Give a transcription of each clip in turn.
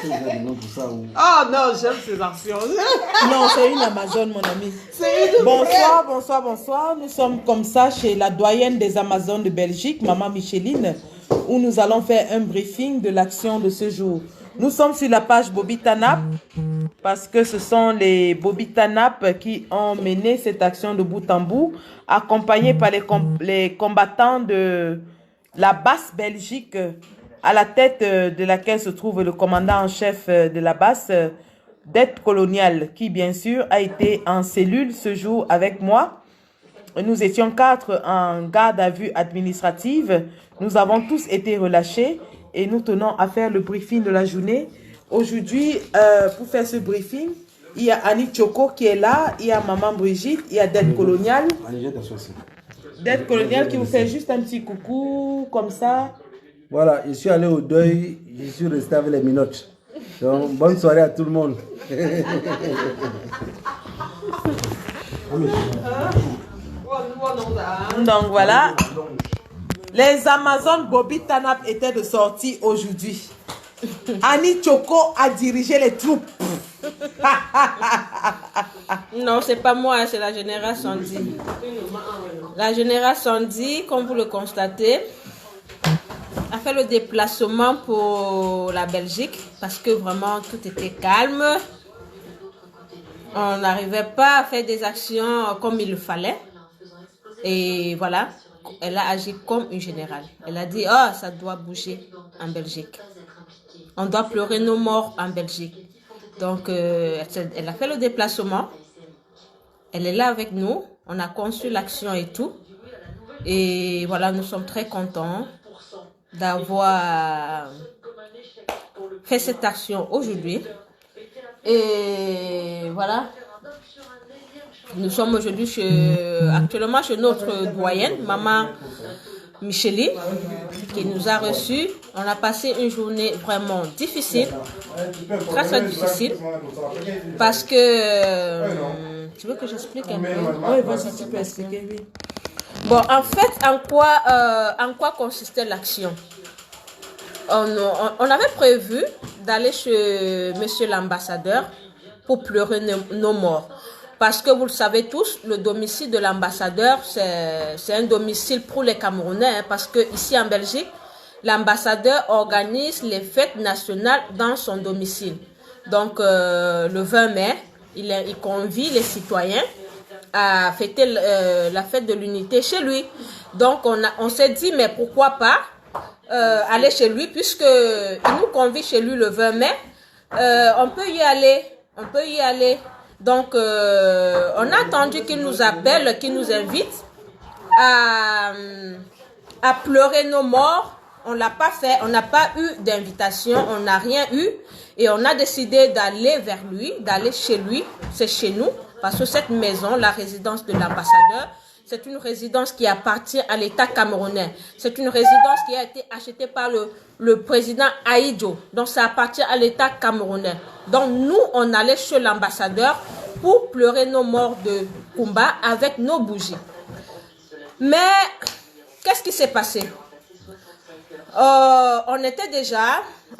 Oh non, j'aime ces actions. Non, c'est une Amazon, mon ami. Bonsoir, bonsoir, bonsoir. Nous sommes comme ça chez la doyenne des Amazones de Belgique, Maman Micheline, où nous allons faire un briefing de l'action de ce jour. Nous sommes sur la page Bobby Tanap, parce que ce sont les Bobby Tanap qui ont mené cette action de bout en bout, accompagnés par les combattants de la basse Belgique, à la tête de laquelle se trouve le commandant en chef de la basse d'aide coloniale, qui bien sûr a été en cellule ce jour avec moi. Nous étions 4 en garde à vue administrative. Nous avons tous été relâchés et nous tenons à faire le briefing de la journée. Aujourd'hui, pour faire ce briefing, il y a Annie Choco qui est là, il y a Maman Brigitte, il y a d'aide coloniale. D'aide coloniale qui vous fait juste un petit coucou comme ça. Voilà, je suis allé au deuil, je suis resté avec les minottes. Donc, bonne soirée à tout le monde. Donc voilà, les Amazones Bobby Tanap étaient de sortie aujourd'hui. Annie Choco a dirigé les troupes. Non, c'est pas moi, c'est la générale Sandy. La générale Sandy, comme vous le constatez, a fait le déplacement pour la Belgique parce que vraiment tout était calme. On n'arrivait pas à faire des actions comme il le fallait. Et voilà, elle a agi comme une générale. Elle a dit, oh, ça doit bouger en Belgique. On doit pleurer nos morts en Belgique. Donc, elle a fait le déplacement. Elle est là avec nous. On a conçu l'action et tout. Et voilà, nous sommes très contents d'avoir fait cette action aujourd'hui. Et voilà. Nous sommes aujourd'hui actuellement chez notre doyenne, Maman Micheline, qui nous a reçus. On a passé une journée vraiment difficile, très très difficile, parce que... tu veux que j'explique un peu? Oui, vas-y, tu peux expliquer, oui. Bon, en fait, en quoi consistait l'action? On avait prévu d'aller chez monsieur l'ambassadeur pour pleurer nos morts. Parce que vous le savez tous, le domicile de l'ambassadeur, c'est un domicile pour les Camerounais. Hein, parce que ici en Belgique, l'ambassadeur organise les fêtes nationales dans son domicile. Donc, le 20 mai, il convie les citoyens à fêter la fête de l'unité chez lui. Donc, on s'est dit, mais pourquoi pas aller chez lui, puisqu'il nous convie chez lui le 20 mai. On peut y aller. On peut y aller. Donc, on a attendu qu'il nous appelle, qu'il nous invite à pleurer nos morts. On ne l'a pas fait, on n'a pas eu d'invitation, on n'a rien eu. Et on a décidé d'aller vers lui, d'aller chez lui, c'est chez nous. Parce que cette maison, la résidence de l'ambassadeur, c'est une résidence qui appartient à l'État camerounais. C'est une résidence qui a été achetée par le président Aïdjo. Donc, ça appartient à l'État camerounais. Donc, nous, on allait chez l'ambassadeur pour pleurer nos morts de combat avec nos bougies. Mais, qu'est-ce qui s'est passé?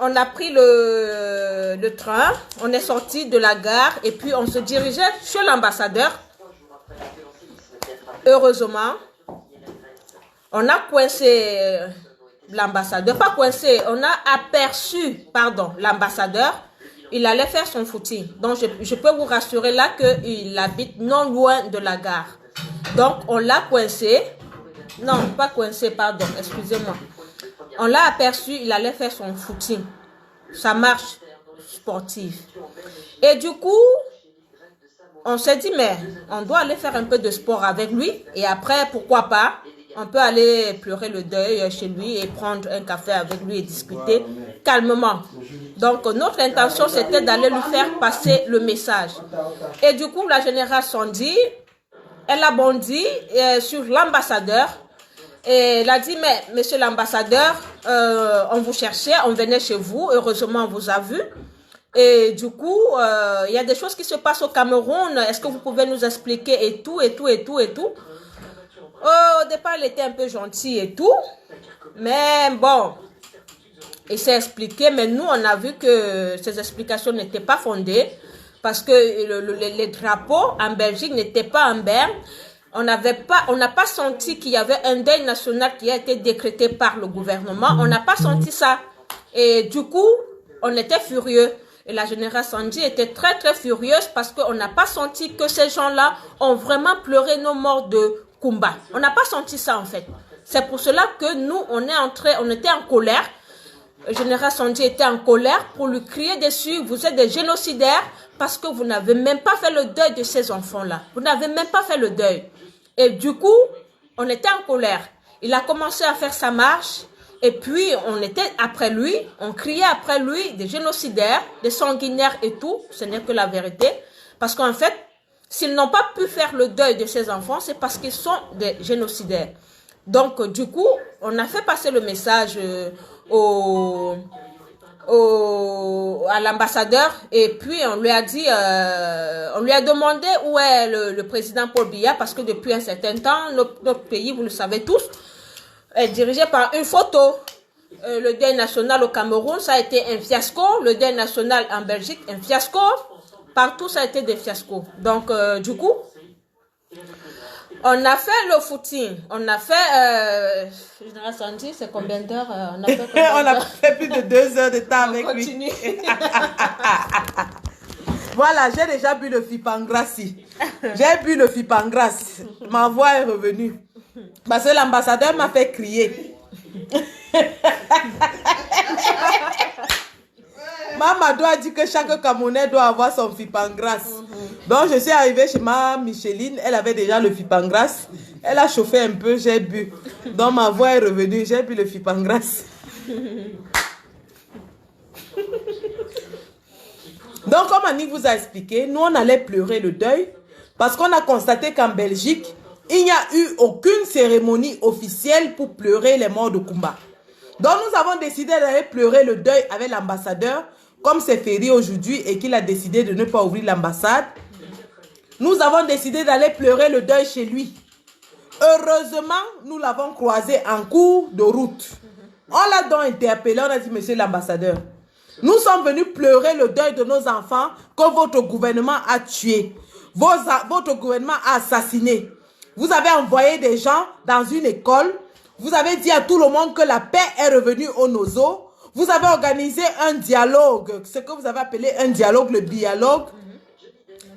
On a pris le train, on est sorti de la gare et puis on se dirigeait chez l'ambassadeur. Heureusement, on a coincé l'ambassadeur, pas coincé, on a aperçu, l'ambassadeur. Il allait faire son footing. Donc, je peux vous rassurer là qu'il habite non loin de la gare. Donc, on l'a coincé. Non, pas coincé, pardon, excusez-moi. On l'a aperçu, il allait faire son footing. Sa marche sportive. Et du coup, on s'est dit, mais on doit aller faire un peu de sport avec lui. Et après, pourquoi pas, on peut aller pleurer le deuil chez lui et prendre un café avec lui et discuter calmement. Donc, notre intention, c'était d'aller lui faire passer le message. Et du coup, la générale Sandy, elle a bondi sur l'ambassadeur. Et elle a dit, mais monsieur l'ambassadeur, on vous cherchait, on venait chez vous. Heureusement, on vous a vu. Et du coup, il y a des choses qui se passent au Cameroun. Est-ce que vous pouvez nous expliquer et tout. Au départ, elle était un peu gentille et tout. Mais bon, Il s'est expliqué, mais nous, on a vu que ces explications n'étaient pas fondées parce que les drapeaux en Belgique n'étaient pas en berne. On n'a pas senti qu'il y avait un deuil national qui a été décrété par le gouvernement. On n'a pas senti ça. Et du coup, on était furieux. Et la générale Sandji était très, très furieuse parce qu'on n'a pas senti que ces gens-là ont vraiment pleuré nos morts de Kumba. On n'a pas senti ça, en fait. C'est pour cela que nous, on était en colère. Le général Sandji était en colère pour lui crier dessus. Vous êtes des génocidaires parce que vous n'avez même pas fait le deuil de ces enfants-là. Vous n'avez même pas fait le deuil. Et du coup, on était en colère. Il a commencé à faire sa marche. Et puis, on était après lui. On criait après lui des génocidaires, des sanguinaires et tout. Ce n'est que la vérité. Parce qu'en fait, s'ils n'ont pas pu faire le deuil de ces enfants, c'est parce qu'ils sont des génocidaires. Donc, du coup, on a fait passer le message à l'ambassadeur et puis on lui a dit, on lui a demandé où est le président Paul Biya parce que depuis un certain temps, notre pays, vous le savez tous, est dirigé par une photo. Le deuil national au Cameroun, ça a été un fiasco. Le deuil national en Belgique, un fiasco. Partout, ça a été des fiascos. Donc, du coup, on a fait le footing. On a fait... Général Sandji, c'est combien d'heures on a fait plus de 2 heures de temps avec lui. Voilà, j'ai déjà bu le Fipangrassi. J'ai bu le Fipangrass. Ma voix est revenue. Parce que l'ambassadeur m'a fait crier. Mamadou a dit que chaque Camerounais doit avoir son Fipangrass. Donc je suis arrivée chez ma Micheline, elle avait déjà le Fipangrass. Elle a chauffé un peu, j'ai bu. Donc ma voix est revenue, j'ai bu le Fipangrass. Donc comme Annick vous a expliqué, nous on allait pleurer le deuil parce qu'on a constaté qu'en Belgique, il n'y a eu aucune cérémonie officielle pour pleurer les morts de Kumba. Donc nous avons décidé d'aller pleurer le deuil avec l'ambassadeur, comme c'est férié aujourd'hui et qu'il a décidé de ne pas ouvrir l'ambassade. Nous avons décidé d'aller pleurer le deuil chez lui. Heureusement, nous l'avons croisé en cours de route. On l'a donc interpellé, on a dit, monsieur l'ambassadeur, nous sommes venus pleurer le deuil de nos enfants que votre gouvernement a tués. Votre gouvernement a assassiné. Vous avez envoyé des gens dans une école. Vous avez dit à tout le monde que la paix est revenue au Nozo. Vous avez organisé un dialogue, ce que vous avez appelé un dialogue, le dialogue.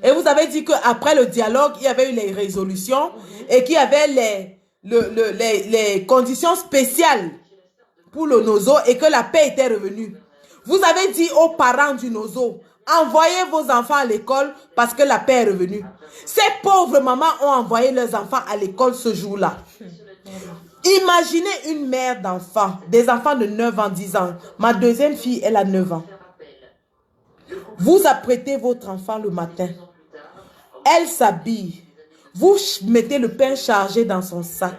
Et vous avez dit qu'après le dialogue, il y avait eu les résolutions et qu'il y avait les conditions spéciales pour le Nozo et que la paix était revenue. Vous avez dit aux parents du Nozo, envoyez vos enfants à l'école parce que la paix est revenue. Ces pauvres mamans ont envoyé leurs enfants à l'école ce jour-là. Imaginez une mère d'enfants, des enfants de 9 ans, 10 ans. Ma deuxième fille, elle a 9 ans. Vous apprêtez votre enfant le matin. Elle s'habille. Vous mettez le pain chargé dans son sac.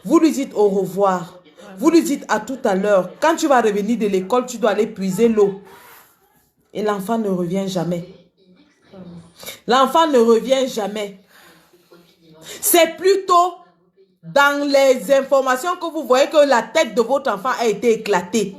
Vous lui dites au revoir. Vous lui dites à tout à l'heure. Quand tu vas revenir de l'école, tu dois aller puiser l'eau. Et l'enfant ne revient jamais. L'enfant ne revient jamais. C'est plutôt dans les informations que vous voyez que la tête de votre enfant a été éclatée.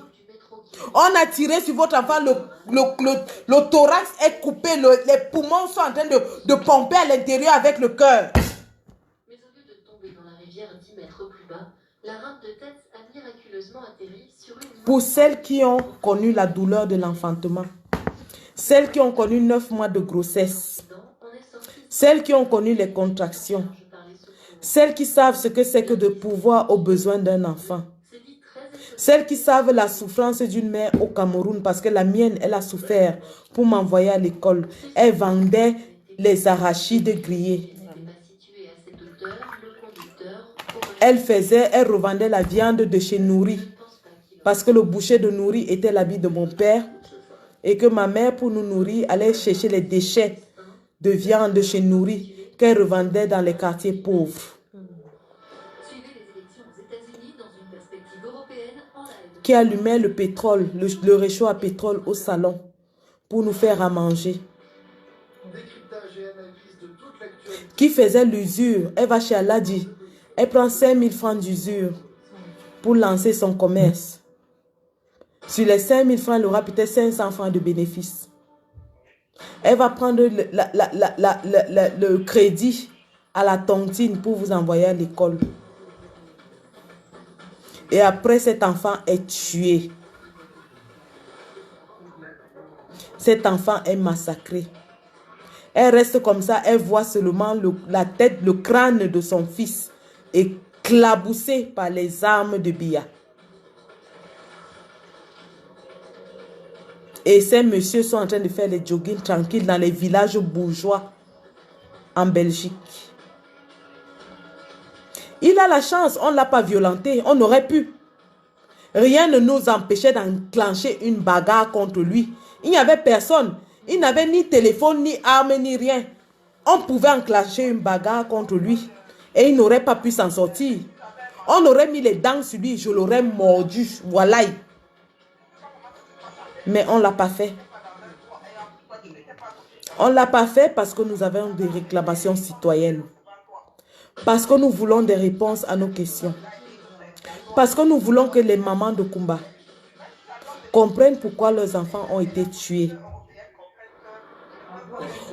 On a tiré sur votre enfant, le thorax est coupé, les poumons sont en train de pomper à l'intérieur avec le cœur. Mais au lieu de tomber dans la rivière 10 mètres plus bas, la rame de tête a miraculeusement atterri sur une... Pour celles qui ont connu la douleur de l'enfantement, celles qui ont connu 9 mois de grossesse, celles qui ont connu les contractions, celles qui savent ce que c'est que de pouvoir aux besoins d'un enfant, celles qui savent la souffrance d'une mère au Cameroun, parce que la mienne, elle a souffert pour m'envoyer à l'école. Elle vendait les arachides grillés. Elle revendait la viande de chez Nouri, parce que le boucher de Nouri était l'habit de mon père, et que ma mère, pour nous nourrir, allait chercher les déchets de viande de chez Nouri, qu'elle revendait dans les quartiers pauvres. Qui allumait le pétrole, le réchaud à pétrole au salon pour nous faire à manger. Qui faisait l'usure. Elle va chez Aladi. Elle prend 5 000 francs d'usure pour lancer son commerce. Sur les 5 000 francs, elle aura peut-être 500 francs de bénéfice. Elle va prendre le crédit à la tontine pour vous envoyer à l'école. Et après, cet enfant est tué. Cet enfant est massacré. Elle reste comme ça, elle voit seulement la tête, le crâne de son fils éclaboussé par les armes de Biya. Et ces messieurs sont en train de faire les jogging tranquilles dans les villages bourgeois en Belgique. Il a la chance, on ne l'a pas violenté, on aurait pu. Rien ne nous empêchait d'enclencher une bagarre contre lui. Il n'y avait personne. Il n'avait ni téléphone, ni arme, ni rien. On pouvait enclencher une bagarre contre lui. Et il n'aurait pas pu s'en sortir. On aurait mis les dents sur lui, je l'aurais mordu. Voilà. Mais on ne l'a pas fait. On ne l'a pas fait parce que nous avons des réclamations citoyennes. Parce que nous voulons des réponses à nos questions. Parce que nous voulons que les mamans de Kumba comprennent pourquoi leurs enfants ont été tués.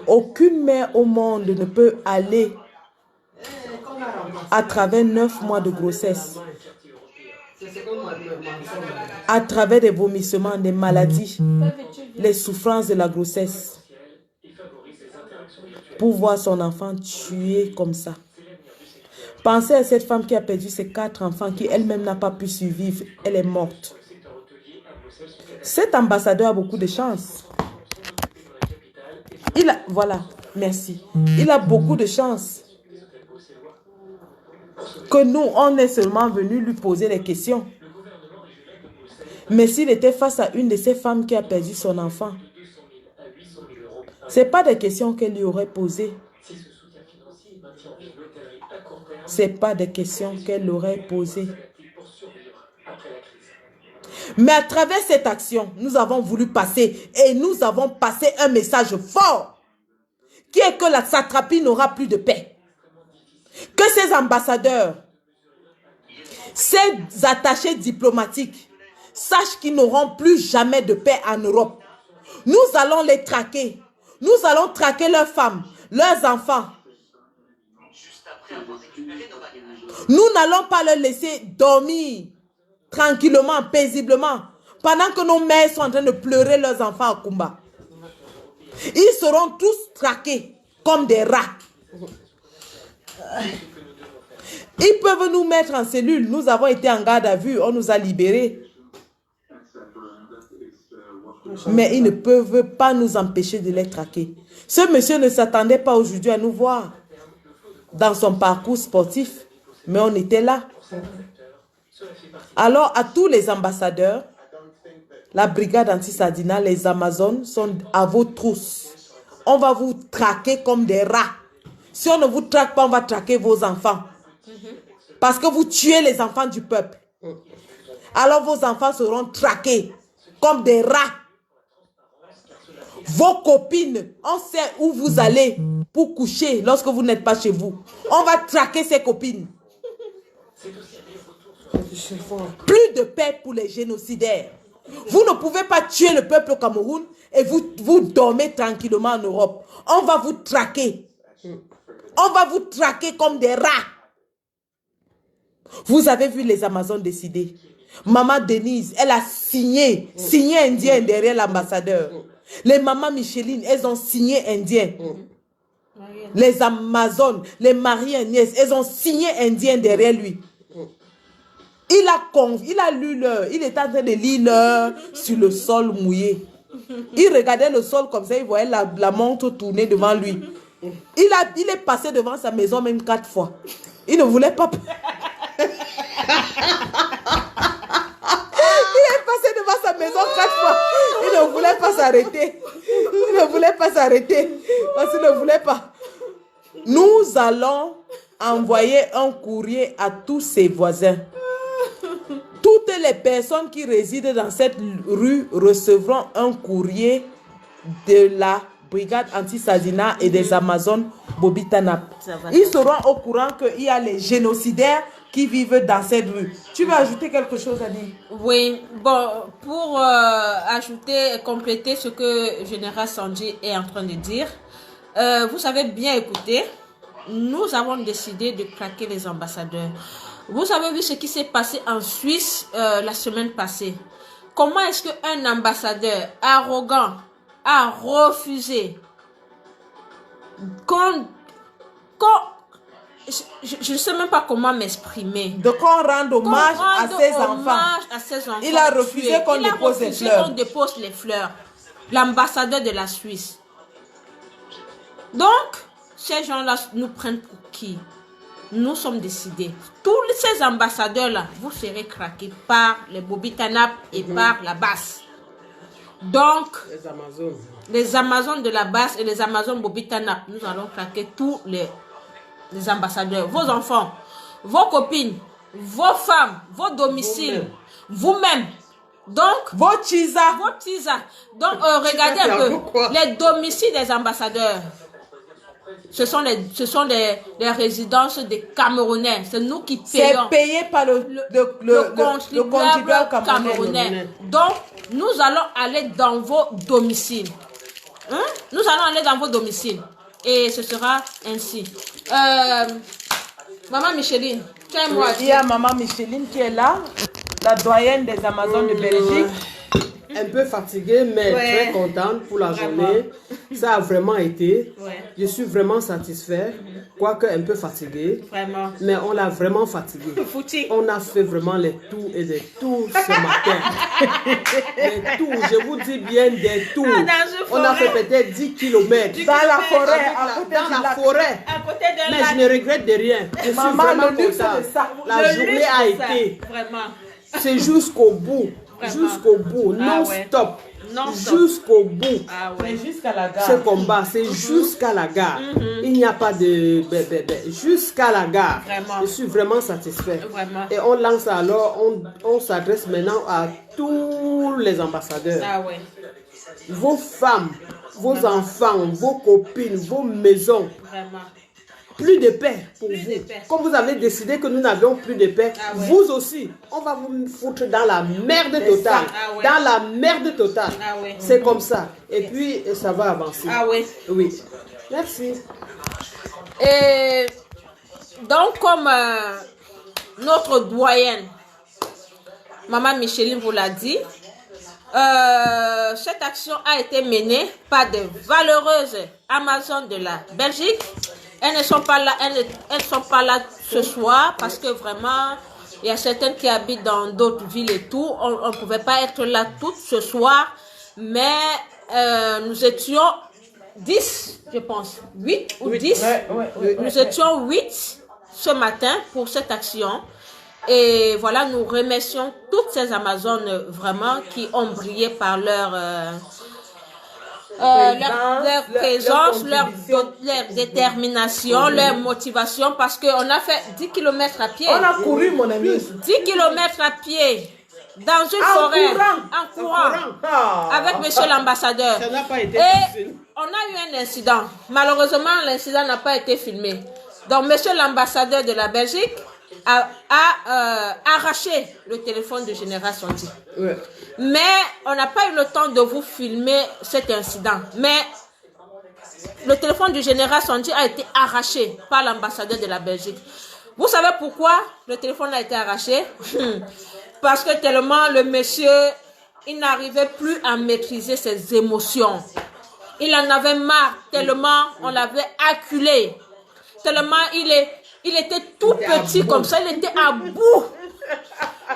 Aucune mère au monde ne peut aller à travers 9 mois de grossesse, à travers des vomissements, des maladies, les souffrances de la grossesse, pour voir son enfant tué comme ça. Pensez à cette femme qui a perdu ses 4 enfants, qui elle-même n'a pas pu survivre. Elle est morte. Cet ambassadeur a beaucoup de chance. Voilà, merci. Il a beaucoup de chance. Que nous, on est seulement venu lui poser des questions. Mais s'il était face à une de ces femmes qui a perdu son enfant, ce n'est pas des questions qu'elle lui aurait posées. Ce n'est pas des questions qu'elle aurait posées. Mais à travers cette action, nous avons voulu passer et nous avons passé un message fort qui est que la satrapie n'aura plus de paix. Que ces ambassadeurs, ces attachés diplomatiques sachent qu'ils n'auront plus jamais de paix en Europe. Nous allons les traquer. Nous allons traquer leurs femmes, leurs enfants. Nous n'allons pas leur laisser dormir tranquillement, paisiblement, pendant que nos mères sont en train de pleurer leurs enfants à Kumba. Ils seront tous traqués comme des rats. Ils peuvent nous mettre en cellule. Nous avons été en garde à vue, on nous a libérés. Mais ils ne peuvent pas nous empêcher de les traquer. Ce monsieur ne s'attendait pas aujourd'hui à nous voir dans son parcours sportif, mais on était là. Alors, à tous les ambassadeurs, la brigade anti-Sardina, les Amazones sont à vos trousses. On va vous traquer comme des rats. Si on ne vous traque pas, on va traquer vos enfants. Parce que vous tuez les enfants du peuple. Alors vos enfants seront traqués comme des rats. Vos copines, on sait où vous allez pour coucher lorsque vous n'êtes pas chez vous. On va traquer ces copines. Plus de paix pour les génocidaires. Vous ne pouvez pas tuer le peuple au Cameroun et vous dormez tranquillement en Europe. On va vous traquer. On va vous traquer comme des rats. Vous avez vu les Amazones décider. Maman Denise, elle a signé indien derrière l'ambassadeur. Les mamans Micheline, elles ont signé indien. Les Amazones, les Marie Agnès, elles ont signé indien derrière lui. Il a lu l'heure. Il était en train de lire l'heure sur le sol mouillé. Il regardait le sol comme ça, il voyait la montre tourner devant lui. Il est passé devant sa maison même 4 fois. Il ne voulait pas... Il est passé devant sa maison 4 fois. Il ne voulait pas s'arrêter. Il ne voulait pas s'arrêter. Parce qu'il ne voulait pas. Nous allons envoyer un courrier à tous ses voisins. Toutes les personnes qui résident dans cette rue recevront un courrier de la brigade anti-Sadina et des Amazones Bobitanap. Ils seront au courant qu'il y a les génocidaires qui vivent dans cette rue. Tu veux ajouter quelque chose, Annie? Oui, bon, pour ajouter et compléter ce que Général Sandji est en train de dire, vous avez bien écouté, nous avons décidé de craquer les ambassadeurs. Vous avez vu ce qui s'est passé en Suisse la semaine passée. Comment est-ce qu'un ambassadeur arrogant a refusé je ne sais même pas comment m'exprimer. De qu'on rende hommage à ses enfants. Il a refusé qu'on dépose les fleurs. L'ambassadeur de la Suisse. Donc, ces gens-là nous prennent pour qui? Nous sommes décidés. Tous ces ambassadeurs-là, vous serez craqués par les Bobitanap et par la basse. Donc, les Amazones de la basse et les Amazones Bobitanap, nous allons craquer tous les ambassadeurs, vos enfants, vos copines, vos femmes, vos domiciles, vous-même. Donc, vos tisa. Donc, regardez un peu les domiciles des ambassadeurs. Ce sont les résidences des Camerounais. C'est nous qui payons. C'est payé par le contribuable camerounais. Donc, nous allons aller dans vos domiciles. Nous allons aller dans vos domiciles. Et ce sera ainsi. Maman Micheline, tu es moi. Il y a Maman Micheline qui est là, la doyenne des Amazones de Belgique. Un peu fatiguée, mais très contente pour la journée. Ça a vraiment été. Je suis vraiment satisfait, quoique un peu fatiguée. Vraiment. Mais on l'a vraiment fatiguée. On a fait vraiment les tours et des tours ce matin. Des tours, je vous dis bien des tours. On a fait peut-être 10 km. Dans la forêt, dans la forêt. Mais je ne regrette de rien. Je suis vraiment contente. La journée a été. C'est jusqu'au bout. Jusqu'au bout, non-stop, jusqu'au bout. Jusqu'à la gare. Ce combat, c'est jusqu'à la gare. Il n'y a pas de jusqu'à la gare. Vraiment. Je suis vraiment satisfait. Vraiment. Et on lance alors, on s'adresse maintenant à tous les ambassadeurs. Vos femmes, vos enfants, vos copines, vos maisons. Vraiment. Plus de paix pour vous. Comme vous avez décidé que nous n'avions plus de paix, vous aussi, on va vous foutre dans la merde totale. Dans la merde totale. C'est comme ça. Et puis, ça va avancer. Oui. Merci. Et donc, comme notre doyenne, Maman Micheline vous l'a dit, cette action a été menée par des valeureuses Amazones de la Belgique. Elles ne sont pas là, elles sont pas là ce soir parce que vraiment, il y a certaines qui habitent dans d'autres villes et tout. On ne pouvait pas être là toutes ce soir, mais nous étions 10, je pense, 8 ou 10. Nous étions 8 ce matin pour cette action. Et voilà, nous remercions toutes ces Amazones vraiment qui ont brillé par leur présence, leur détermination, leur motivation, parce qu'on a fait 10 km à pied. On a couru, mon ami. 10 km à pied dans une forêt, en courant, avec monsieur l'ambassadeur. Ça n'a pas été facile. On a eu un incident. Malheureusement, l'incident n'a pas été filmé. Donc, monsieur l'ambassadeur de la Belgique a arraché le téléphone du général Sandji. Mais on n'a pas eu le temps de vous filmer cet incident. Mais le téléphone du général Sandji a été arraché par l'ambassadeur de la Belgique. Vous savez pourquoi le téléphone a été arraché? Parce que tellement le monsieur, il n'arrivait plus à maîtriser ses émotions. Il en avait marre, tellement on l'avait acculé. Tellement il était tout petit comme ça, il était à bout.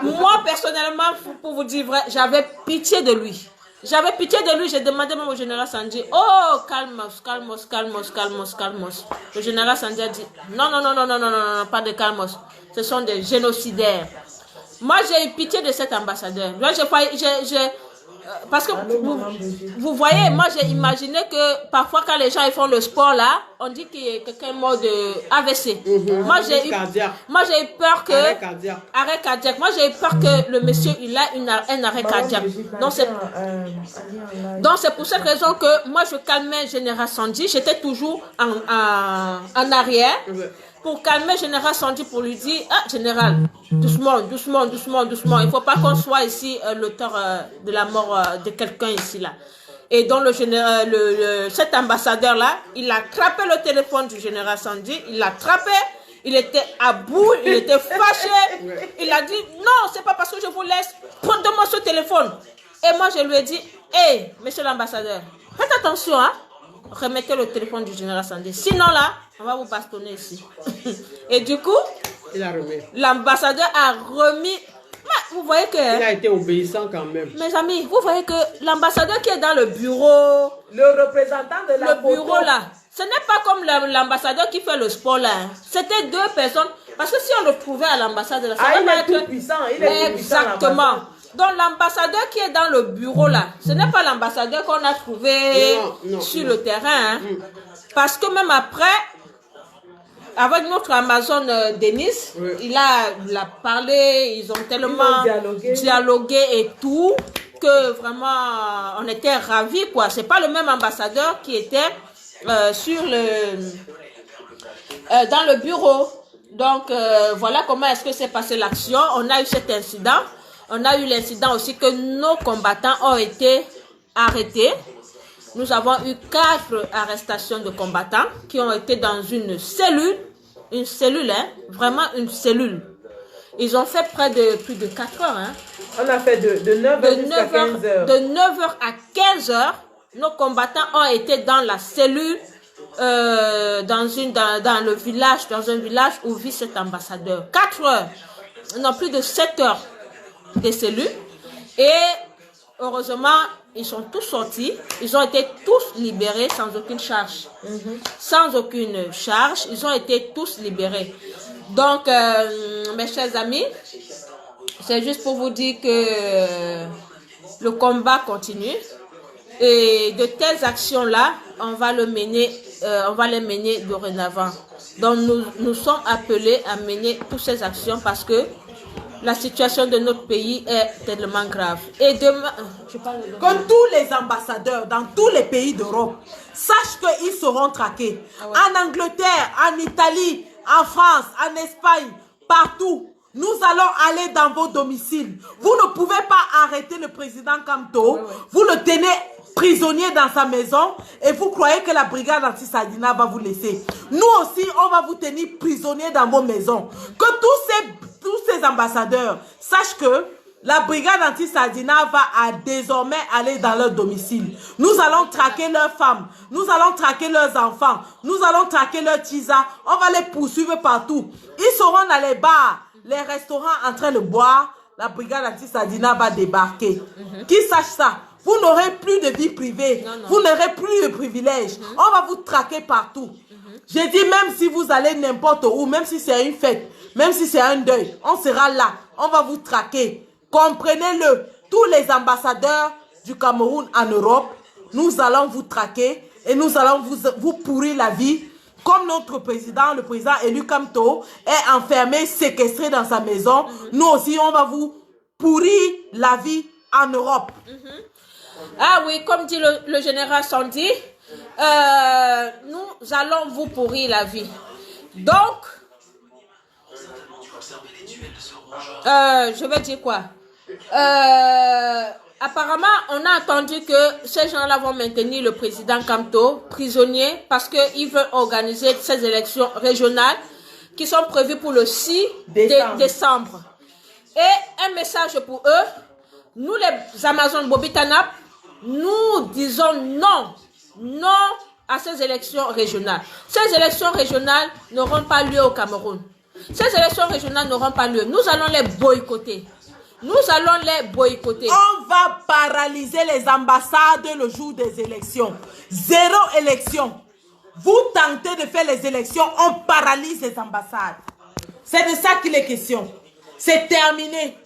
Moi, personnellement, pour vous dire vrai, j'avais pitié de lui. J'avais pitié de lui, j'ai demandé même au général Sandji, oh, calmos. Le général Sandji a dit, non, pas de calmos. Ce sont des génocidaires. Moi, j'ai eu pitié de cet ambassadeur. Parce que vous voyez, moi j'ai imaginé que parfois quand les gens ils font le sport là, on dit qu'il y a quelqu'un mort de AVC. Moi j'ai eu peur que arrêt cardiaque. Moi j'ai eu peur que le monsieur il a un arrêt cardiaque. Donc c'est pour cette raison que moi je calmais Général Sandy. J'étais toujours en arrière. Pour calmer Général Sandy, pour lui dire, ah, Général, doucement, doucement, doucement, doucement. Il ne faut pas qu'on soit ici l'auteur de la mort de quelqu'un ici, là. Et donc, cet ambassadeur-là, il a attrapé le téléphone du Général Sandy, il l'a attrapé, il était à bout, il était fâché. Il a dit, non, c'est pas parce que je vous laisse, prenez-moi ce téléphone. Et moi, je lui ai dit, hé, monsieur l'ambassadeur, faites attention, hein. Remettez le téléphone du Général Sandy. Sinon, là, on va vous bastonner ici. Et du coup, l'ambassadeur a remis. Mais vous voyez que. Il a été obéissant quand même. Mes amis, vous voyez que l'ambassadeur qui est dans le bureau. Le représentant de la bureau là. Ce n'est pas comme l'ambassadeur qui fait le sport là. C'était deux personnes. Parce que si on le trouvait à l'ambassade de la il est tout puissant. Il est exactement. Donc l'ambassadeur qui est dans le bureau là, ce n'est pas l'ambassadeur qu'on a trouvé sur le terrain. Hein. Parce que même après, avec notre Amazon Denis, il a parlé, ils ont tellement dialogué et tout, que vraiment on était ravis quoi. C'est pas le même ambassadeur qui était dans le bureau. Donc voilà comment est-ce que s'est passée l'action. On a eu cet incident. On a eu l'incident aussi que nos combattants ont été arrêtés. Nous avons eu 4 arrestations de combattants qui ont été dans une cellule, hein, vraiment une cellule. Ils ont fait plus de 4 heures. Hein. On a fait de 9h à 15 heures. De 9h à 15 heures, nos combattants ont été dans la cellule, dans un village où vit cet ambassadeur. 4 heures, non plus de 7 heures. Des cellules et heureusement ils sont tous sortis, ils ont été tous libérés sans aucune charge. Sans aucune charge, ils ont été tous libérés. Donc mes chers amis, c'est juste pour vous dire que le combat continue et de telles actions là on va les mener dorénavant. Donc nous sommes appelés à mener toutes ces actions parce que la situation de notre pays est tellement grave. Et demain, que tous les ambassadeurs dans tous les pays d'Europe sachent qu'ils seront traqués. Ah ouais. En Angleterre, en Italie, en France, en Espagne, partout. Nous allons aller dans vos domiciles. Vous ne pouvez pas arrêter le président Kamto. Vous le tenez prisonnier dans sa maison et vous croyez que la brigade anti-Sadina va vous laisser. Nous aussi, on va vous tenir prisonnier dans vos maisons. Que tous ces ambassadeurs sachent que la brigade anti-Sadina va désormais aller dans leur domicile. Nous allons traquer leurs femmes, nous allons traquer leurs enfants, nous allons traquer leurs tisas. On va les poursuivre partout. Ils seront dans les bars, les restaurants en train de boire. La brigade anti-Sadina va débarquer. Qu'ils sachent ça. Vous n'aurez plus de vie privée. Vous n'aurez plus de privilèges. On va vous traquer partout. J'ai dit même si vous allez n'importe où, même si c'est une fête, même si c'est un deuil, on sera là. On va vous traquer. Comprenez-le. Tous les ambassadeurs du Cameroun en Europe, nous allons vous traquer et nous allons vous pourrir la vie. Comme notre président, le président élu Kamto, est enfermé, séquestré dans sa maison, nous aussi, on va vous pourrir la vie en Europe. Ah oui, comme dit le général Sandy, nous allons vous pourrir la vie. Donc, je vais dire quoi? Apparemment, on a entendu que ces gens-là vont maintenir le président Kamto prisonnier parce qu'ils veulent organiser ces élections régionales qui sont prévues pour le 6 décembre. Et un message pour eux, nous les Amazones Bobitanap, nous disons non à ces élections régionales. Ces élections régionales n'auront pas lieu au Cameroun. Ces élections régionales n'auront pas lieu. Nous allons les boycotter. Nous allons les boycotter. On va paralyser les ambassades le jour des élections. 0 élection. Vous tentez de faire les élections, on paralyse les ambassades. C'est de ça qu'il est question. C'est terminé.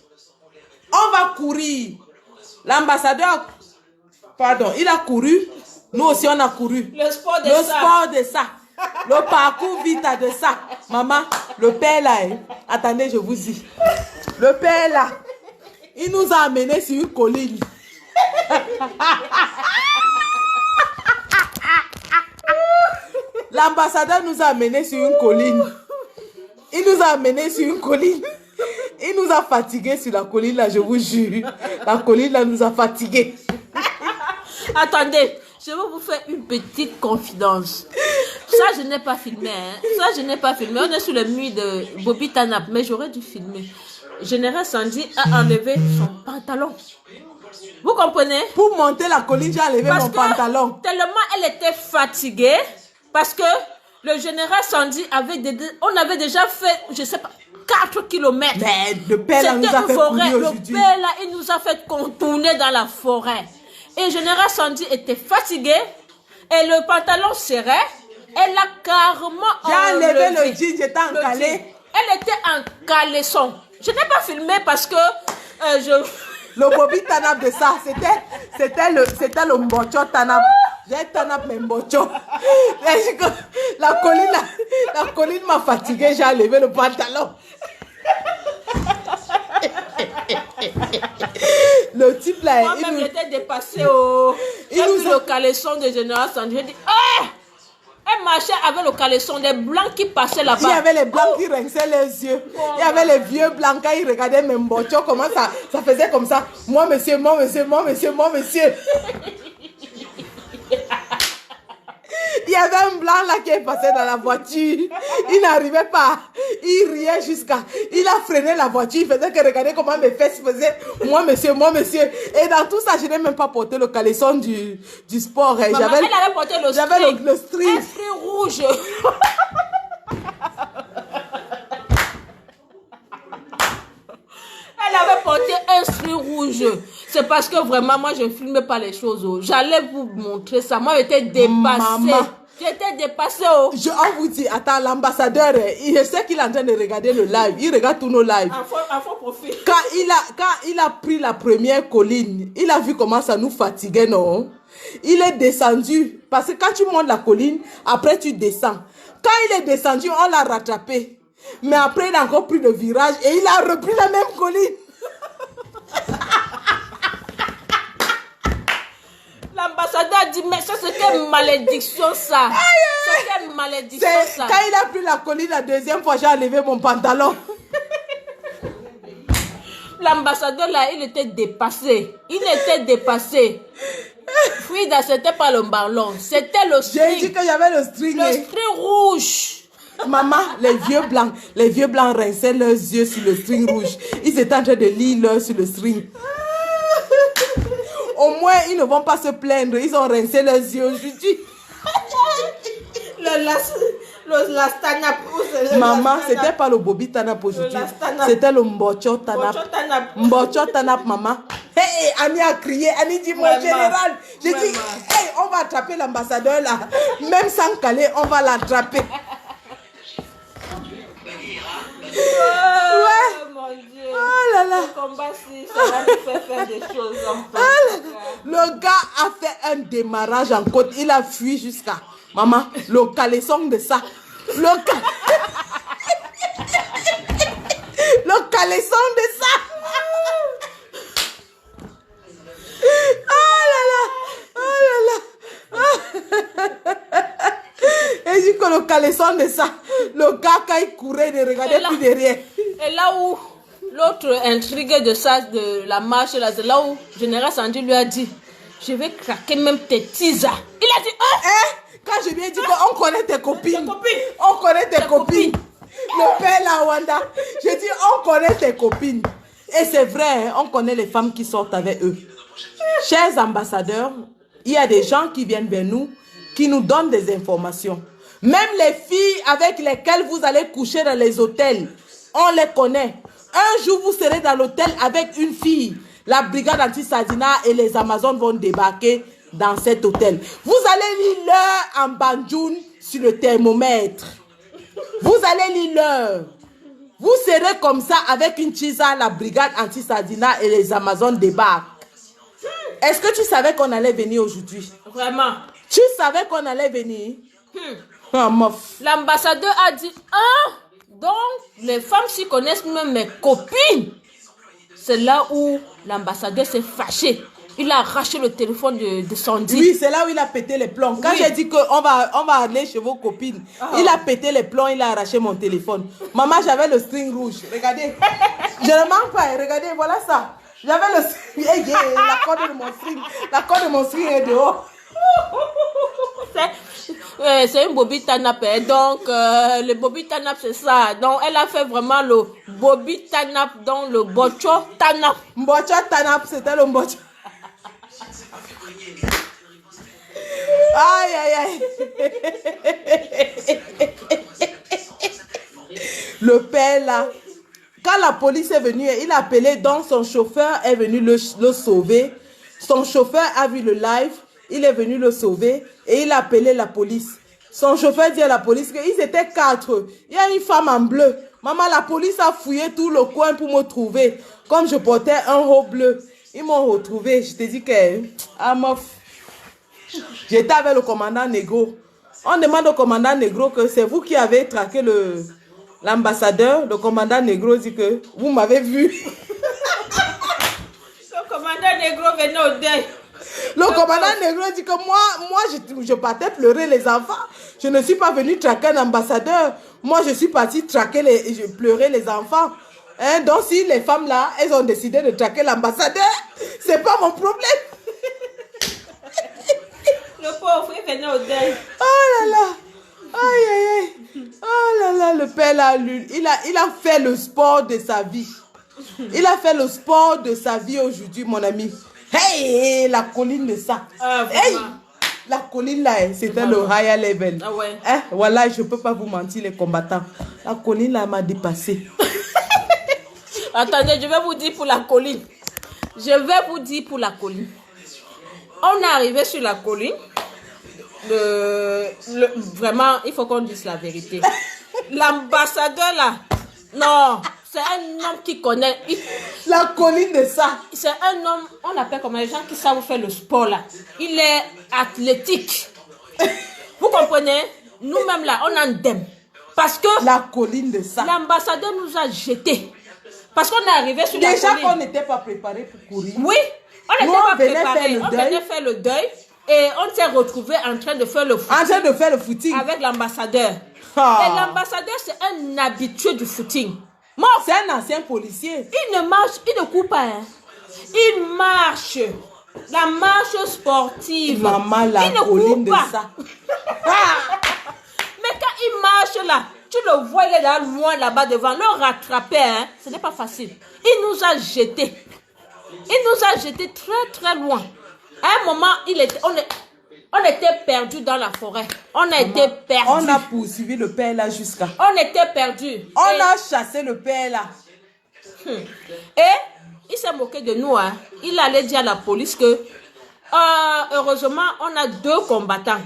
On va courir. L'ambassadeur, pardon, il a couru. Nous aussi, on a couru. Le sport de ça. Le parcours vita de ça. Maman, le père là, attendez, je vous dis. Le père là, il nous a amenés sur une colline. L'ambassadeur nous a amenés sur une colline. Il nous a amenés sur une colline. Il nous a fatigués sur la colline là, je vous jure. La colline là nous a fatigués. Attendez, je vais vous faire une petite confidence. Ça, je n'ai pas filmé. Hein. Ça, je n'ai pas filmé. On est sur le mur de Bobby Tanap, mais j'aurais dû filmer. Général Sandy a enlevé son pantalon. Vous comprenez? Pour monter la colline, j'ai enlevé mon pantalon. Tellement elle était fatiguée, parce que le général Sandy on avait déjà fait, je sais pas, 4 kilomètres. Mais le père là nous a fait courir aujourd'hui. Le père là, il nous a fait contourner dans la forêt. Et le général Sandy était fatigué, et le pantalon serrait. Elle a carrément enlevé. J'ai enlevé le jean, j'étais en calais. Elle était en caleçon. Je n'ai pas filmé parce que le Bobby Tanap de ça, c'était le mbocho Tanap. J'ai Tanap mais mbocho. La colline m'a fatigué, j'ai enlevé le pantalon. Le type là, moi-même j'étais dépassé j'ai vu le caleçon de Général Sandy. J'ai dit, elle marchait avec le caleçon, des blancs qui passaient là-bas. Il y avait les blancs qui rinçaient les yeux. Il y avait les vieux blancs quand ils regardaient mes mbocho, comment ça faisait comme ça. Moi monsieur, moi monsieur, moi monsieur, moi monsieur. Il y avait un blanc là qui est passé dans la voiture. Il n'arrivait pas. Il riait jusqu'à... Il a freiné la voiture. Il faisait que regarder comment mes fesses faisaient. Moi monsieur, moi monsieur. Et dans tout ça, je n'ai même pas porté le caleçon du sport. Maman, elle avait porté le string. J'avais le string. Un string rouge. Elle avait porté un string rouge. C'est parce que vraiment, moi, je ne filmais pas les choses. J'allais vous montrer ça. Moi, j'étais dépassée. Maman. J'étais dépassée. On vous dit, attends, l'ambassadeur, je sais qu'il est en train de regarder le live. Il regarde tous nos lives. En faux profil. Quand il a pris la première colline, il a vu comment ça nous fatiguait, non? Il est descendu. Parce que quand tu montes la colline, après tu descends. Quand il est descendu, on l'a rattrapé. Mais après, il a encore pris le virage et il a repris la même colline. L'ambassadeur a dit, mais ça c'était une malédiction ça. C'était une malédiction ça. Quand il a pris la colline la deuxième fois, j'ai enlevé mon pantalon. L'ambassadeur là, il était dépassé. Il était dépassé. Frida, c'était pas le ballon, c'était le string. J'ai dit qu'il y avait le string. Le string rouge. Maman, les vieux blancs rinçaient leurs yeux sur le string rouge. Ils étaient en train de lire l'heure sur le string. Au moins, ils ne vont pas se plaindre. Ils ont rincé leurs yeux aujourd'hui. Maman, c'était pas le Bobby Tanap aujourd'hui. C'était le Mbocho Tanap. Mbocho Tanap, maman. Hey, Annie a crié. Annie dit, mon général. J'ai dit, hey, on va attraper l'ambassadeur là. Même sans caler, on va l'attraper. Ouais. Mon Dieu. Oh là là. Le combat, ça va nous faire des choses en fait. Le gars a fait un démarrage en côte. Il a fui jusqu'à... Maman, le caleçon de ça. Le caleçon de ça. Oh là là. Oh là là. Et dit que le caleçon de ça. Le gars, quand il courait, ne regardait plus derrière. Et là où l'autre intrigué de ça, de la marche, là, c'est là où Général Sandy lui a dit, je vais craquer même tes tisas. Il a dit, quand je lui ai dit qu'on connaît tes copines. On connaît tes copines. Le père là, Wanda. J'ai dit, on connaît tes copines. Et c'est vrai, hein, on connaît les femmes qui sortent avec eux. Chers ambassadeurs, il y a des gens qui viennent vers nous, qui nous donnent des informations. Même les filles avec lesquelles vous allez coucher dans les hôtels, on les connaît. Un jour, vous serez dans l'hôtel avec une fille. La brigade anti-Sadina et les Amazones vont débarquer dans cet hôtel. Vous allez lire l'heure en banjoun sur le thermomètre. Vous allez lire l'heure. Vous serez comme ça avec une chisa, la brigade anti-Sadina et les Amazones débarquent. Est-ce que tu savais qu'on allait venir aujourd'hui? Vraiment. Tu savais qu'on allait venir? Ah, mof. L'ambassadeur a dit, ah, donc les femmes s'y connaissent, même mes copines. C'est là où l'ambassadeur s'est fâché. Il a arraché le téléphone de Sandy. Oui, c'est là où il a pété les plombs. Quand j'ai dit qu'on va aller chez vos copines, il a pété les plombs, il a arraché mon téléphone. Maman, j'avais le string rouge. Regardez. Je ne manque pas. Regardez, voilà ça. J'avais le string. La corde de mon string. La corde de mon string est dehors. C'est une Bobby Tanap. Donc, le Bobby Tanap, c'est ça. Donc, elle a fait vraiment le Bobby Tanap dans le Bocho Tanap. Bocho Tanap, c'était le Bocho. Aïe, aïe, aïe. Le père là, quand la police est venue, il a appelé, donc son chauffeur est venu le sauver. Son chauffeur a vu le live, il est venu le sauver et il a appelé la police. Son chauffeur dit à la police qu'ils étaient 4. Il y a une femme en bleu. Maman, la police a fouillé tout le coin pour me trouver. Comme je portais un haut bleu, ils m'ont retrouvé. Je te dis que, ah mof. J'étais avec le commandant Negro. On demande au commandant Negro que c'est vous qui avez traqué l'ambassadeur. Le commandant Negro dit que vous m'avez vu. Le commandant Negro venait au deuil. Le commandant Negro dit que moi je partais pleurer les enfants. Je ne suis pas venu traquer un ambassadeur. Moi, je suis parti pleurer les enfants. Hein? Donc, si les femmes là, elles ont décidé de traquer l'ambassadeur, c'est pas mon problème. Le pauvre, il venait au deuil. Oh là là. Aïe, aïe, aïe. Oh là là, le père là, il a fait le sport de sa vie. Il a fait le sport de sa vie aujourd'hui, mon ami. Hey, la colline de ça. Hey, la colline là, c'était le higher level. Ah ouais. Hein? Voilà, je ne peux pas vous mentir, les combattants. La colline là m'a dépassé. Attendez, je vais vous dire pour la colline. On est arrivé sur la colline. Vraiment, il faut qu'on dise la vérité. L'ambassadeur là, non, c'est un homme qui connaît. La colline de ça. C'est un homme, on appelle comme les gens qui savent faire le sport là. Il est athlétique. Vous comprenez? Nous-mêmes là, on en aime. Parce que la colline de ça. L'ambassadeur nous a jetés. Parce qu'on est arrivé sur la colline. Déjà qu'on n'était pas préparé pour courir. Oui, on n'était pas préparé. On venait faire le deuil. Et on s'est retrouvé en train de faire le footing. Avec l'ambassadeur. Et l'ambassadeur, c'est un habitué du footing. C'est un ancien policier. Il ne marche, il ne court pas. Hein. Il marche. La marche sportive. Maman, la il ne colline court pas. De ça. Mais quand il marche là, tu le vois, il est là loin là-bas devant. Le rattraper, hein, ce n'est pas facile. Il nous a jetés. Très très loin. À un moment, on était perdus dans la forêt. On a été perdus. On a poursuivi le père là jusqu'à. On était perdus. On a chassé le père là. Et il s'est moqué de nous. Hein. Il allait dire à la police que heureusement, on a 2 combattants.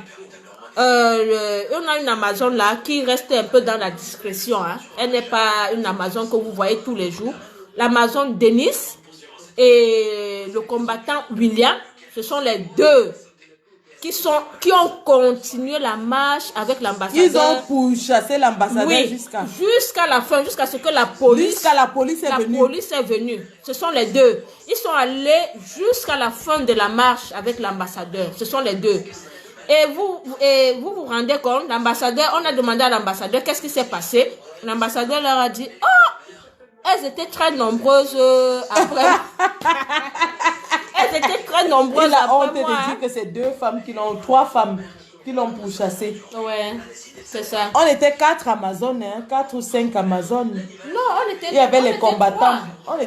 On a une Amazone là qui reste un peu dans la discrétion. Hein. Elle n'est pas une Amazone que vous voyez tous les jours. L'Amazone Denis et le combattant William. Ce sont les 2 qui ont continué la marche avec l'ambassadeur. Ils ont pourchassé l'ambassadeur jusqu'à la fin, jusqu'à ce que la police est venue. Ce sont les 2. Ils sont allés jusqu'à la fin de la marche avec l'ambassadeur. Ce sont les 2. Et vous rendez compte, l'ambassadeur, on a demandé à l'ambassadeur qu'est-ce qui s'est passé. L'ambassadeur leur a dit, elles étaient très nombreuses après. Elles étaient très nombreuses après moi. On te dit que c'est 3 femmes qui l'ont pourchassé. Ouais, c'est ça. On était 4 Amazones, 4 ou 5 Amazones. Non, on était. Il y avait les combattants.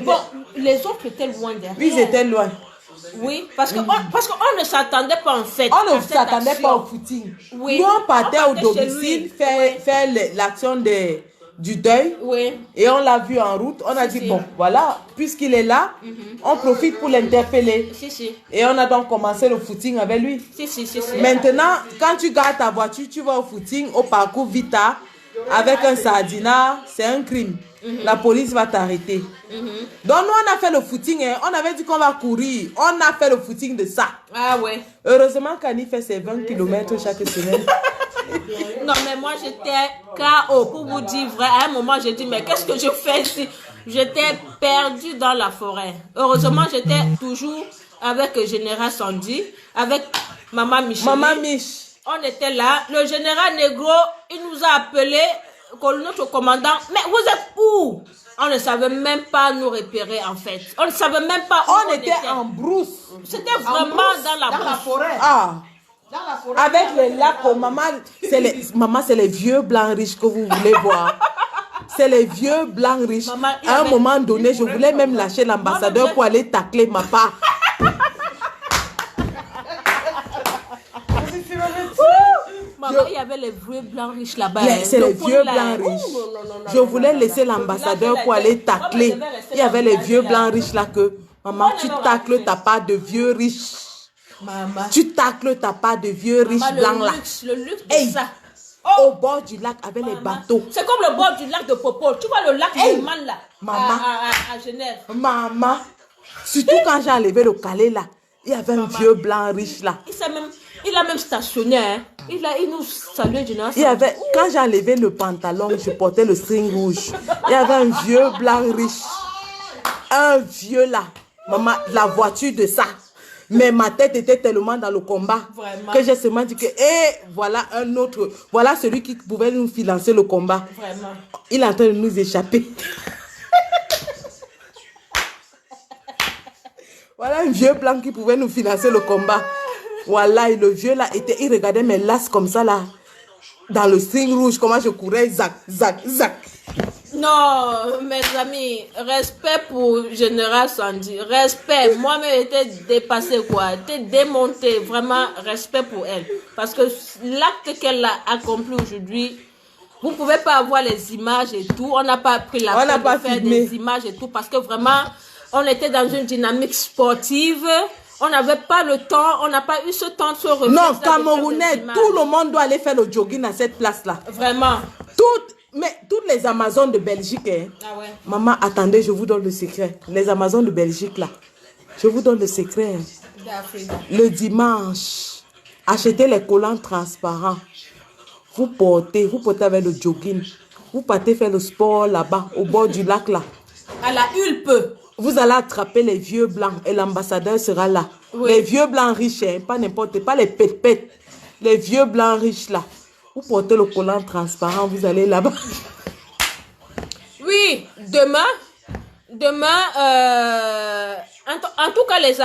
Bon, les autres étaient loin derrière. Ils étaient loin. Oui, parce qu'on ne s'attendait pas en fait. On ne s'attendait pas au footing. Oui. Nous, on partait au domicile faire l'action du deuil. Oui. Et on l'a vu en route. On a dit, bon, voilà, puisqu'il est là, on profite pour l'interpeller. Et on a donc commencé le footing avec lui. Maintenant, quand tu gardes ta voiture, tu vas au footing, au parcours Vita. avec un sardinat, c'est un crime. La police va t'arrêter. Donc nous, on a fait le footing. Hein. On avait dit qu'on va courir. On a fait le footing de ça. Ah ouais. Heureusement qu'Annie fait ses 20 km chaque semaine. Non, mais moi, j'étais KO. Pour vous dire vrai, à un moment, j'ai dit, mais qu'est-ce que je fais ici? J'étais perdue dans la forêt. Heureusement, j'étais toujours avec Général Sandy, avec Maman Michel. Maman Mich. On était là. Le général Negro, il nous a appelé, notre commandant. Mais vous êtes où? On ne savait même pas nous repérer, en fait. On ne savait même pas où on était en brousse. C'était vraiment dans la forêt. Ah. Dans la forêt. Avec les lacs, oh, maman, c'est les vieux blancs riches que vous voulez voir. C'est les vieux blancs riches. Maman, à un moment donné, je voulais même lâcher l'ambassadeur pour aller tacler ma part. Maman, il y avait les vieux blancs riches là-bas. C'est les vieux blancs riches. Je voulais laisser l'ambassadeur pour aller tacler. Il y avait les vieux blancs riches là que, maman, tu tacles ta part de vieux riches. Maman. Tu tacles ta part de vieux riches blancs là. Le luxe Hey, de ça. au bord du lac avec les bateaux. C'est comme le bord du lac de Popol. Tu vois le lac de Man là, Maman. à Genève. Maman, surtout quand j'ai enlevé le calais là, il y avait un vieux blanc riche là. Il a même stationné. Hein. Il nous saluait général. Quand j'ai enlevé le pantalon, je portais le string rouge. Il y avait un vieux blanc riche. Un vieux là. Maman, la voiture de ça. Mais ma tête était tellement dans le combat. Vraiment. Que j'ai seulement dit que, voilà un autre. Voilà celui qui pouvait nous financer le combat. Vraiment. Il est en train de nous échapper. Voilà un vieux blanc qui pouvait nous financer le combat. Voilà, et le vieux là, il regardait mes lasses comme ça là. Dans le string rouge, comment je courais, zac, zac, zac. Non, mes amis, respect pour Général Sandy. Respect. Moi-même, j'étais dépassée, quoi. J'étais démontée. Vraiment, respect pour elle. Parce que l'acte qu'elle a accompli aujourd'hui, vous ne pouvez pas avoir les images et tout. On n'a pas pris la peine de faire des images et tout. Parce que vraiment, on était dans une dynamique sportive. On n'avait pas le temps. On n'a pas eu ce temps de se refaire. Non, Camerounais, tout le monde doit aller faire le jogging à cette place-là. Vraiment. Mais toutes les Amazones de Belgique, hein. Ah ouais. Maman, attendez, je vous donne le secret. Les Amazones de Belgique, là. Je vous donne le secret. Le dimanche, achetez les collants transparents. Vous portez avec le jogging. Vous partez faire le sport là-bas, au bord du lac, là. À la Hulpe. Vous allez attraper les vieux blancs et l'ambassadeur sera là. Oui. Les vieux blancs riches, hein, pas n'importe, pas les pètes-pètes. Les vieux blancs riches, là. Vous portez le collant transparent, vous allez là-bas. Oui, demain, en tout cas les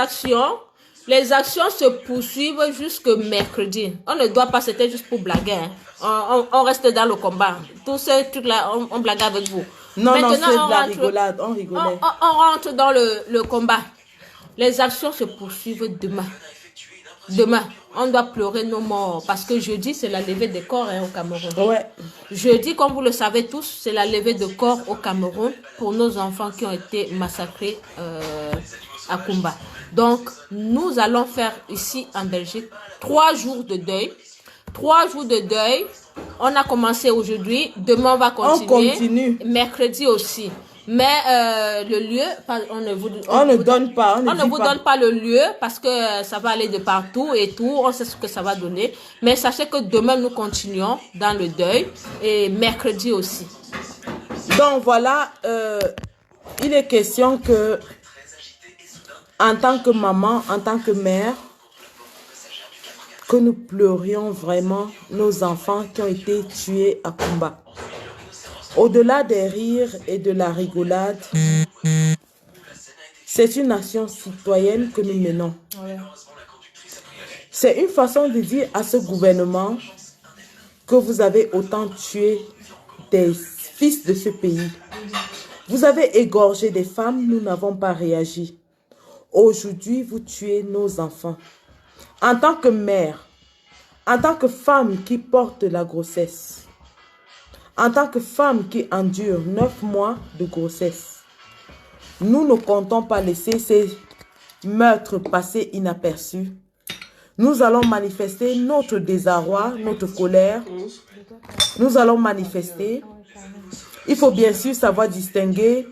actions se poursuivent jusque mercredi. On ne doit pas, c'était juste pour blaguer. Hein. On reste dans le combat. Tous ces trucs-là, on blague avec vous. Non, c'est de la rigolade, on rigolait. On rentre dans le combat. Les actions se poursuivent demain. Demain, on doit pleurer nos morts parce que jeudi, c'est la levée des corps au Cameroun. Ouais. Jeudi, comme vous le savez tous, c'est la levée de corps au Cameroun pour nos enfants qui ont été massacrés à Kumba. Donc, nous allons faire ici en Belgique 3 jours de deuil. 3 jours de deuil. On a commencé aujourd'hui. Demain, on va continuer. On continue. Mercredi aussi. Mais le lieu, on ne vous donne pas le lieu parce que ça va aller de partout et tout. On sait ce que ça va donner. Mais sachez que demain, nous continuons dans le deuil et mercredi aussi. Donc voilà, il est question que, en tant que maman, en tant que mère, que nous pleurions vraiment nos enfants qui ont été tués à Kumba. Au-delà des rires et de la rigolade, c'est une action citoyenne que nous menons. C'est une façon de dire à ce gouvernement que vous avez autant tué des fils de ce pays. Vous avez égorgé des femmes, nous n'avons pas réagi. Aujourd'hui, vous tuez nos enfants. En tant que mère, en tant que femme qui porte la grossesse, en tant que femme qui endure 9 mois de grossesse, nous ne comptons pas laisser ces meurtres passer inaperçus. Nous allons manifester notre désarroi, notre colère. Nous allons manifester. Il faut bien sûr savoir distinguer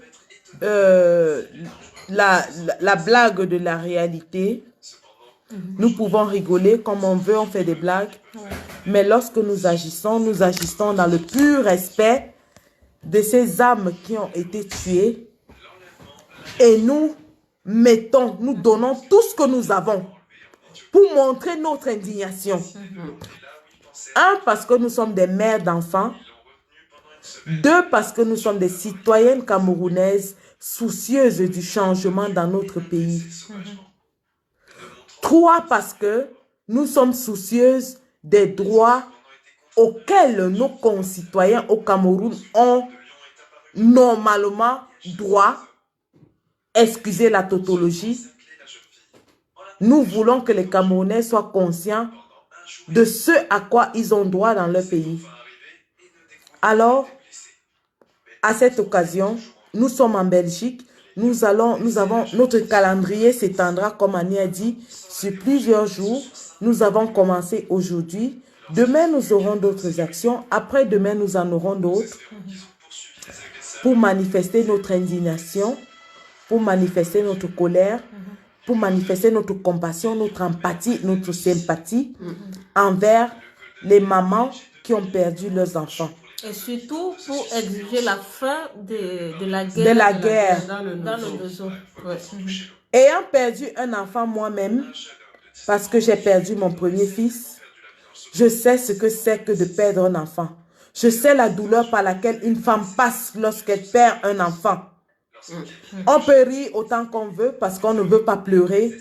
la blague de la réalité. Nous pouvons rigoler comme on veut, on fait des blagues. Mais lorsque nous agissons dans le pur respect de ces âmes qui ont été tuées. Et nous donnons tout ce que nous avons pour montrer notre indignation. Un, parce que nous sommes des mères d'enfants. Deux, parce que nous sommes des citoyennes camerounaises soucieuses du changement dans notre pays. Trois, parce que nous sommes soucieuses des droits auxquels nos concitoyens au Cameroun ont normalement droit. Excusez la tautologie. Nous voulons que les Camerounais soient conscients de ce à quoi ils ont droit dans leur pays. Alors, à cette occasion, nous sommes en Belgique. Nous avons notre calendrier s'étendra, comme Annie a dit, sur plusieurs jours. Nous avons commencé aujourd'hui. Demain, nous aurons d'autres actions. Après-demain, nous en aurons d'autres pour manifester notre indignation, pour manifester notre colère, pour manifester notre compassion, notre empathie, notre sympathie envers les mamans qui ont perdu leurs enfants. Et surtout pour exiger la fin de la guerre. De la guerre. Dans le besoin. Ouais. Ayant perdu un enfant moi-même, parce que j'ai perdu mon premier fils, je sais ce que c'est que de perdre un enfant. Je sais la douleur par laquelle une femme passe lorsqu'elle perd un enfant. On peut rire autant qu'on veut parce qu'on ne veut pas pleurer.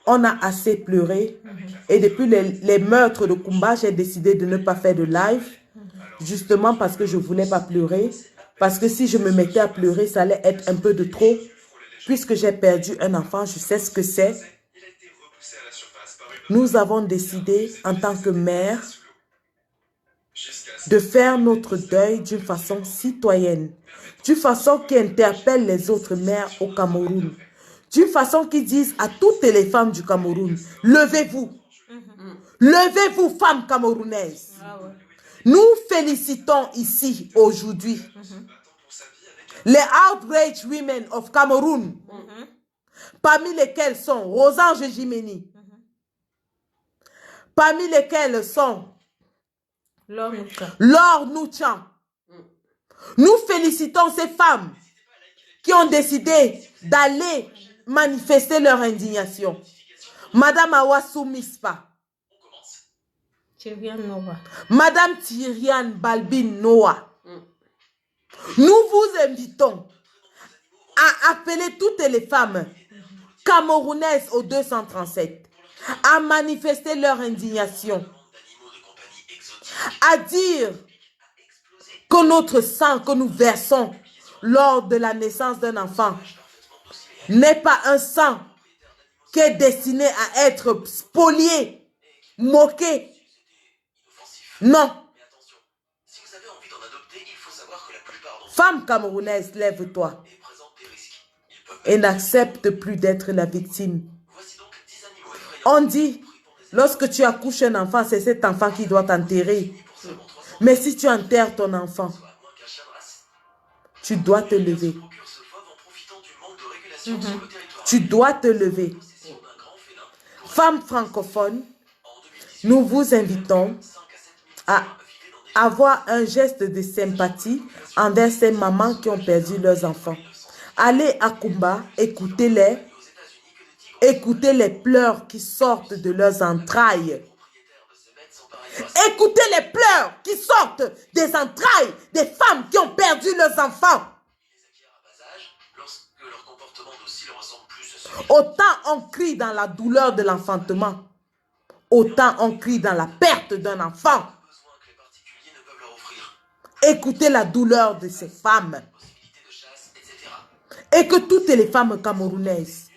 On a assez pleuré. Et depuis les meurtres de Kumba, j'ai décidé de ne pas faire de live. Justement parce que je ne voulais pas pleurer. Parce que si je me mettais à pleurer, ça allait être un peu de trop. Puisque j'ai perdu un enfant, je sais ce que c'est. Nous avons décidé en tant que mère de faire notre deuil d'une façon citoyenne, d'une façon qui interpelle les autres mères au Cameroun, d'une façon qui dise à toutes les femmes du Cameroun, levez-vous, levez-vous femmes camerounaises. Nous félicitons ici aujourd'hui les outrage women of Cameroun, parmi lesquelles sont Rosange Jimeni, parmi lesquelles sont Laure Nouchan. Nous félicitons ces femmes qui ont décidé d'aller manifester leur indignation. Madame Awassou Mispa. Madame Tyriane Balbin Noah. Nous vous invitons à appeler toutes les femmes camerounaises au 237 à manifester leur indignation, à dire que notre sang que nous versons lors de la naissance d'un enfant n'est pas un sang qui est destiné à être spolié, moqué. Non. Femme camerounaise, lève-toi et n'accepte plus d'être la victime. On dit, lorsque tu accouches un enfant, c'est cet enfant qui doit t'enterrer. Mais si tu enterres ton enfant, tu dois te lever. Tu dois te lever. Femmes francophones, nous vous invitons à avoir un geste de sympathie envers ces mamans qui ont perdu leurs enfants. Allez à Kumba, écoutez-les. Écoutez les pleurs qui sortent de leurs entrailles. Écoutez les pleurs qui sortent des entrailles des femmes qui ont perdu leurs enfants. Autant on crie dans la douleur de l'enfantement, autant on crie dans la perte d'un enfant. Écoutez la douleur de ces femmes. Et que toutes les femmes camerounaises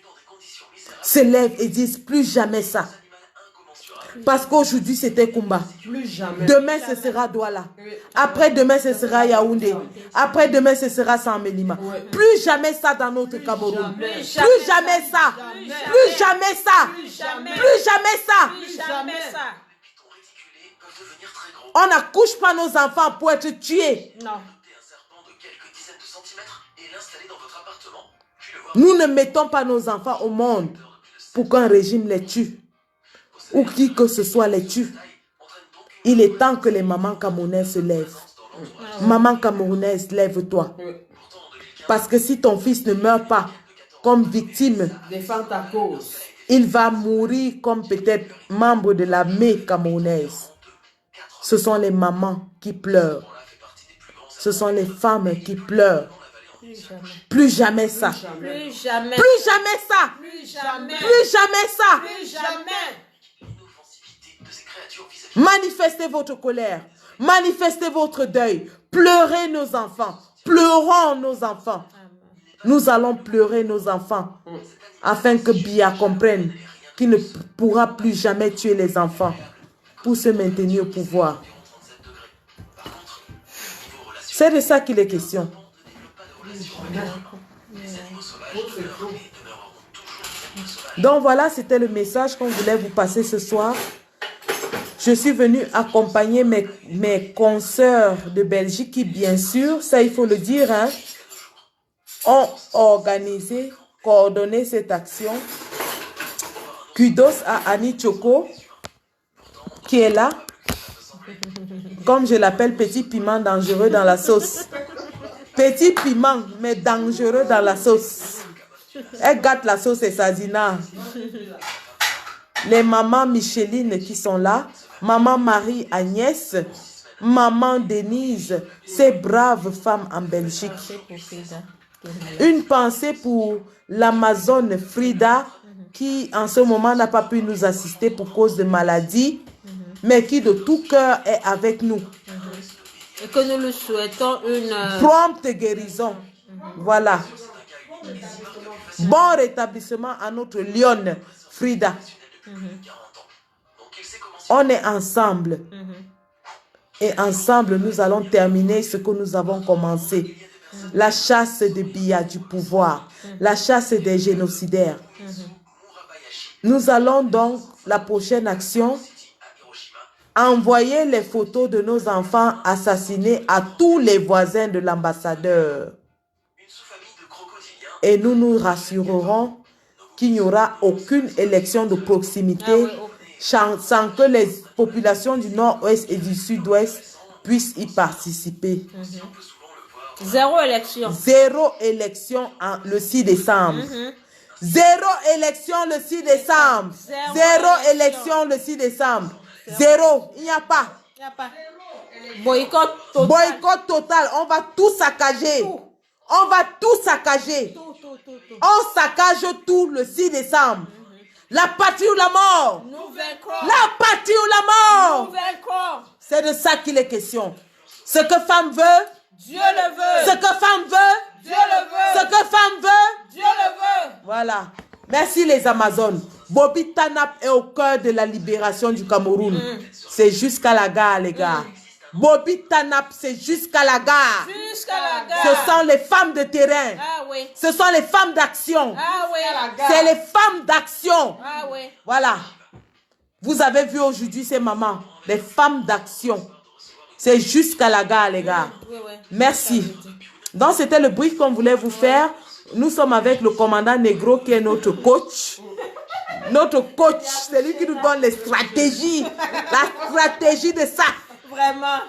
se lèvent et disent plus jamais ça. Parce qu'aujourd'hui, c'était Kumba. Plus jamais. Demain, ce sera Douala. Après-demain, ce sera Yaoundé. Après-demain, ce sera Saint-Mélima. Plus jamais ça dans notre Cameroun. Plus jamais ça. Plus jamais ça. Plus jamais ça. Plus jamais ça. On n'accouche pas nos enfants pour être tués. Non. Nous ne mettons pas nos enfants au monde pour qu'un régime les tue. Ou qui que ce soit les tue. Il est temps que les mamans camerounaises se lèvent. Maman camerounaise, lève-toi. Parce que si ton fils ne meurt pas comme victime, défends ta cause. Il va mourir comme peut-être membre de l'armée camerounaise. Ce sont les mamans qui pleurent. Ce sont les femmes qui pleurent. Plus jamais ça. Plus jamais. Plus jamais ça. Plus jamais. Plus jamais ça. Plus jamais. Manifestez votre colère. Manifestez votre deuil. Pleurez nos enfants. Pleurons nos enfants. Nous allons pleurer nos enfants afin que Biya comprenne qu'il ne pourra plus jamais tuer les enfants pour se maintenir au pouvoir. C'est de ça qu'il est question. Donc voilà, c'était le message qu'on voulait vous passer ce soir. Je suis venue accompagner mes consoeurs de Belgique qui, bien sûr, ça il faut le dire, hein, ont organisé, coordonné cette action. Kudos à Annie Choco qui est là. Comme je l'appelle, petit piment dangereux dans la sauce. Petit piment, mais dangereux dans la sauce. Elle gâte la sauce et Sazina. Les mamans Micheline qui sont là. Maman Marie Agnès. Maman Denise. Ces braves femmes en Belgique. Une pensée pour l'Amazone Frida qui en ce moment n'a pas pu nous assister pour cause de maladie. Mais qui de tout cœur est avec nous. Et que nous lui souhaitons une prompte guérison. Voilà. Bon rétablissement à notre lionne Frida. On est ensemble. Et ensemble, nous allons terminer ce que nous avons commencé. La chasse de Biya du pouvoir. La chasse des génocidaires. Nous allons donc, la prochaine action, envoyer les photos de nos enfants assassinés à tous les voisins de l'ambassadeur. Et nous nous rassurerons qu'il n'y aura aucune élection de proximité sans que les populations du nord-ouest et du sud-ouest puissent y participer. Zéro élection. Zéro élection le 6 décembre. Zéro élection le 6 décembre. Zéro élection le 6 décembre. Zéro, il n'y a pas. Il n'y a pas. Boycott total. Boycott total. On va tout saccager. Tout. On va tout saccager. Tout. On saccage tout le 6 décembre. La patrie ou la mort. Nous vaincrons. La patrie ou la mort. Nous vaincrons. C'est de ça qu'il est question. Ce que femme veut, Dieu le veut. Ce que femme veut, Dieu le veut. Ce que femme veut, Dieu le veut. Voilà. Merci les Amazones. Bobby Tanap est au cœur de la libération du Cameroun. C'est jusqu'à la gare, les gars. Bobby Tanap, c'est jusqu'à la gare. Jusqu'à la gare. Ce sont les femmes de terrain. Ah oui. Ce sont les femmes d'action. Ah oui. C'est les femmes d'action. Ah oui. Voilà. Vous avez vu aujourd'hui ces mamans, les femmes d'action. C'est jusqu'à la gare, les gars. Oui. Merci. Donc, c'était le brief qu'on voulait vous faire. Nous sommes avec le commandant Negro qui est notre coach. Notre coach, c'est lui qui nous donne les stratégies. La stratégie de ça. Vraiment.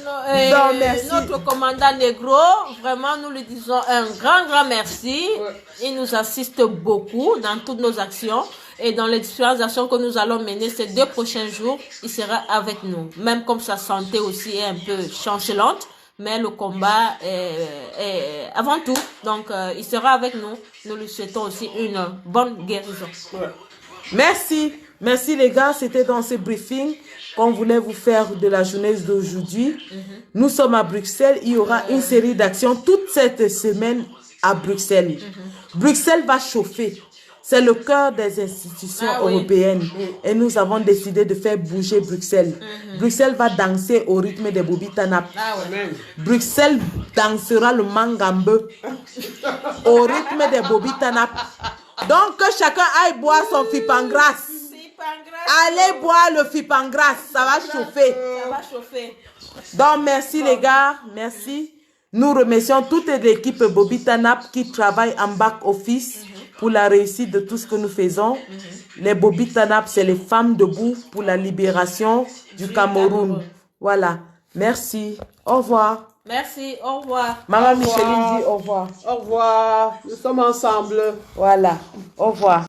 Donc, merci. Notre commandant Negro, vraiment, nous lui disons un grand merci. Il nous assiste beaucoup dans toutes nos actions. Et dans les différentes actions que nous allons mener ces 2 prochains jours, il sera avec nous. Même comme sa santé aussi est un peu chancelante. Mais le combat est avant tout. Donc, il sera avec nous. Nous lui souhaitons aussi une bonne guérison. Merci. Merci les gars. C'était dans ce briefing qu'on voulait vous faire de la journée d'aujourd'hui. Nous sommes à Bruxelles. Il y aura une série d'actions toute cette semaine à Bruxelles. Bruxelles va chauffer. C'est le cœur des institutions européennes. Et nous avons décidé de faire bouger Bruxelles. Bruxelles va danser au rythme des Bobby Tanap. Bruxelles dansera le mangambe au rythme des Bobby Tanap. Donc que chacun aille boire son fipangras. Allez boire le fipangras, ça va chauffer. Ça va chauffer. Donc merci les gars, merci. Nous remercions toute l'équipe Bobby Tanap qui travaille en back office pour la réussite de tout ce que nous faisons. Les Bobby Tanap, c'est les femmes debout pour la libération du Cameroun. Voilà, merci. Au revoir. Merci, au revoir. Maman Micheline dit au revoir. Au revoir. Nous sommes ensemble. Voilà, au revoir.